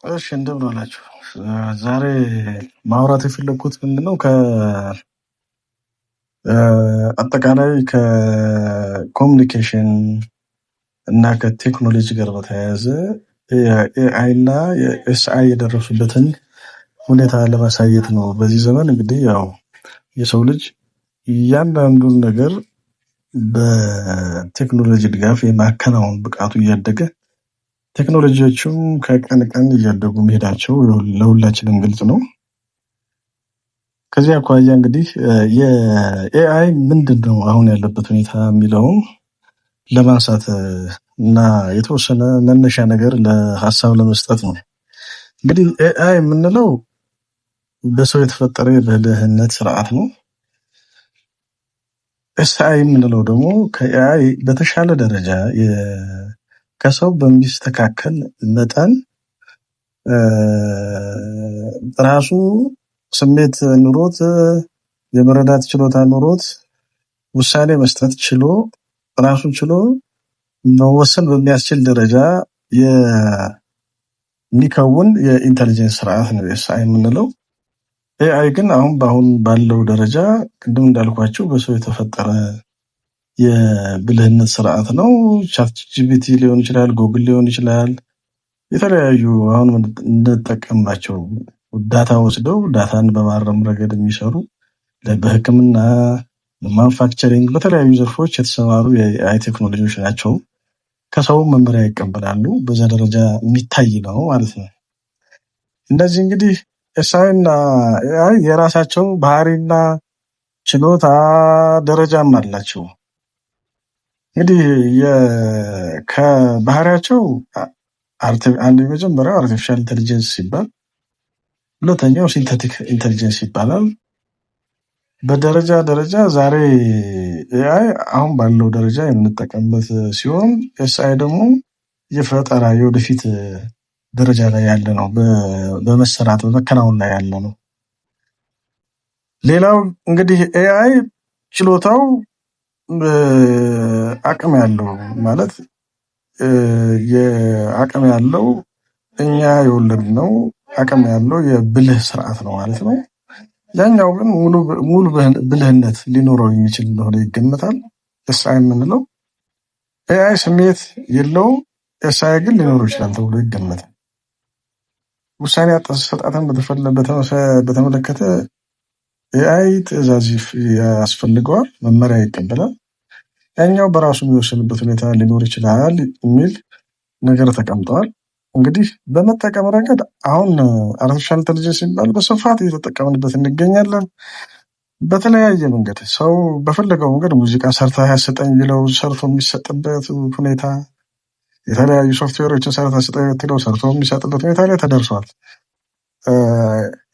እሺ እንደምን ዋላችሁ። ዛሬ ማውራት የፈለኩት ምንድነው አጠቃላይ ከኮሙኒኬሽን እና ከቴክኖሎጂ ጋር በተያያዘ የኤአይ እና የኤስአይ የደረሱበትን ሁኔታ ለማሳየት ነው። በዚህ ዘመን እንግዲህ ያው የሰው ልጅ እያንዳንዱን ነገር በቴክኖሎጂ ድጋፍ የማከናወን ብቃቱ እያደገ ቴክኖሎጂዎቹም ከቀን ቀን እያደጉ መሄዳቸው ለሁላችንም ግልጽ ነው። ከዚህ አኳያ እንግዲህ የኤአይ ምንድነው አሁን ያለበት ሁኔታ የሚለውን ለማንሳት እና የተወሰነ መነሻ ነገር ለሀሳብ ለመስጠት ነው። እንግዲህ ኤአይ የምንለው በሰው የተፈጠረ የብልህነት ስርዓት ነው። ኤስአይ የምንለው ደግሞ ከኤአይ በተሻለ ደረጃ ከሰው በሚስተካከል መጠን ራሱ ስሜት ኑሮት የመረዳት ችሎታ ኑሮት ውሳኔ መስጠት ችሎ ራሱን ችሎ መወሰን በሚያስችል ደረጃ የሚከውን የኢንተሊጀንስ ስርዓት ነው ኤስአይ የምንለው። ኤአይ ግን አሁን ባለው ደረጃ ቅድም እንዳልኳቸው በሰው የተፈጠረ የብልህነት ስርዓት ነው። ቻት ጂፒቲ ሊሆን ይችላል፣ ጉግል ሊሆን ይችላል። የተለያዩ አሁን እንጠቀምባቸው ዳታ ወስደው ዳታን በማረም ረገድ የሚሰሩ በሕክምና በማኑፋክቸሪንግ በተለያዩ ዘርፎች የተሰማሩ የኤአይ ቴክኖሎጂዎች ናቸው። ከሰው መመሪያ ይቀበላሉ። በዛ ደረጃ የሚታይ ነው ማለት ነው። እንደዚህ እንግዲህ ኤስአይ እና ኤአይ የራሳቸው ባህሪና ችሎታ ደረጃም አላቸው። እንግዲህ ከባህሪያቸው አንድ የመጀመሪያው አርቲፊሻል ኢንተሊጀንስ ሲባል፣ ሁለተኛው ሲንተቲክ ኢንተሊጀንስ ይባላል። በደረጃ ዛሬ ኤአይ አሁን ባለው ደረጃ የምንጠቀምበት ሲሆን ኤስአይ ደግሞ የፈጠራ የወደፊት ደረጃ ላይ ያለ ነው። በመሰራት በመከናወን ላይ ያለ ነው። ሌላው እንግዲህ ኤአይ ችሎታው አቅም ያለው ማለት የአቅም ያለው እኛ የወለድነው አቅም ያለው የብልህ ስርዓት ነው ማለት ነው። ያኛው ግን ሙሉ ብልህነት ሊኖረው የሚችል እንደሆነ ይገመታል። ኤስአይ የምንለው ኤአይ ስሜት የለውም፣ ኤስአይ ግን ሊኖረው ይችላል ተብሎ ይገመታል። ውሳኔ አሰጣጥን በተመለከተ ኤአይ ትዕዛዝ ያስፈልገዋል፣ መመሪያ ይቀበላል። ያኛው በራሱ የሚወስንበት ሁኔታ ሊኖር ይችላል የሚል ነገር ተቀምጠዋል። እንግዲህ በመጠቀም ረገድ አሁን አርቲፊሻል ኢንተሊጀንስ ሲባል በስፋት እየተጠቀምንበት እንገኛለን። በተለያየ መንገድ ሰው በፈለገው መንገድ ሙዚቃ ሰርታ ያሰጠኝ ቢለው ሰርቶ የሚሰጥበት ሁኔታ፣ የተለያዩ ሶፍትዌሮችን ሰርታ ስጠኝ ብትለው ሰርቶ የሚሰጥበት ሁኔታ ላይ ተደርሷል።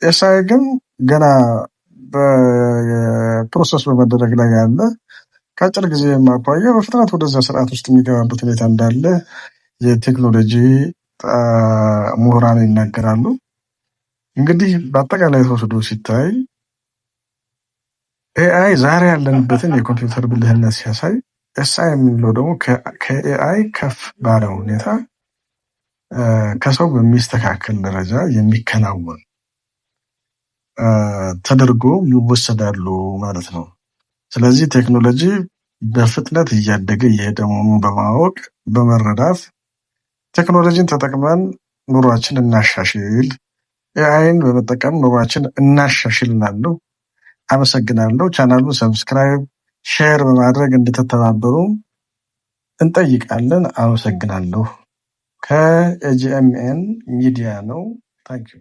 ኤስአይ ግን ገና በፕሮሰስ በመደረግ ላይ ያለ ከአጭር ጊዜ ማኳያ በፍጥነት ወደዛ ስርዓት ውስጥ የሚገባበት ሁኔታ እንዳለ የቴክኖሎጂ ምሁራን ይናገራሉ። እንግዲህ በአጠቃላይ ተወስዶ ሲታይ ኤአይ ዛሬ ያለንበትን የኮምፒውተር ብልህነት ሲያሳይ፣ ኤስአይ የምንለው ደግሞ ከኤአይ ከፍ ባለ ሁኔታ ከሰው በሚስተካከል ደረጃ የሚከናወን ተደርጎ ይወሰዳሉ ማለት ነው። ስለዚህ ቴክኖሎጂ በፍጥነት እያደገ እየሄደ መሆኑን በማወቅ በመረዳት ቴክኖሎጂን ተጠቅመን ኑሯችን እናሻሽል፣ ኤአይን በመጠቀም ኑሯችን እናሻሽል እላለሁ። አመሰግናለሁ። ቻናሉን ሰብስክራይብ፣ ሼር በማድረግ እንድትተባበሩ እንጠይቃለን። አመሰግናለሁ። ከኤጂኤምኤን ሚዲያ ነው። ታንኪዩ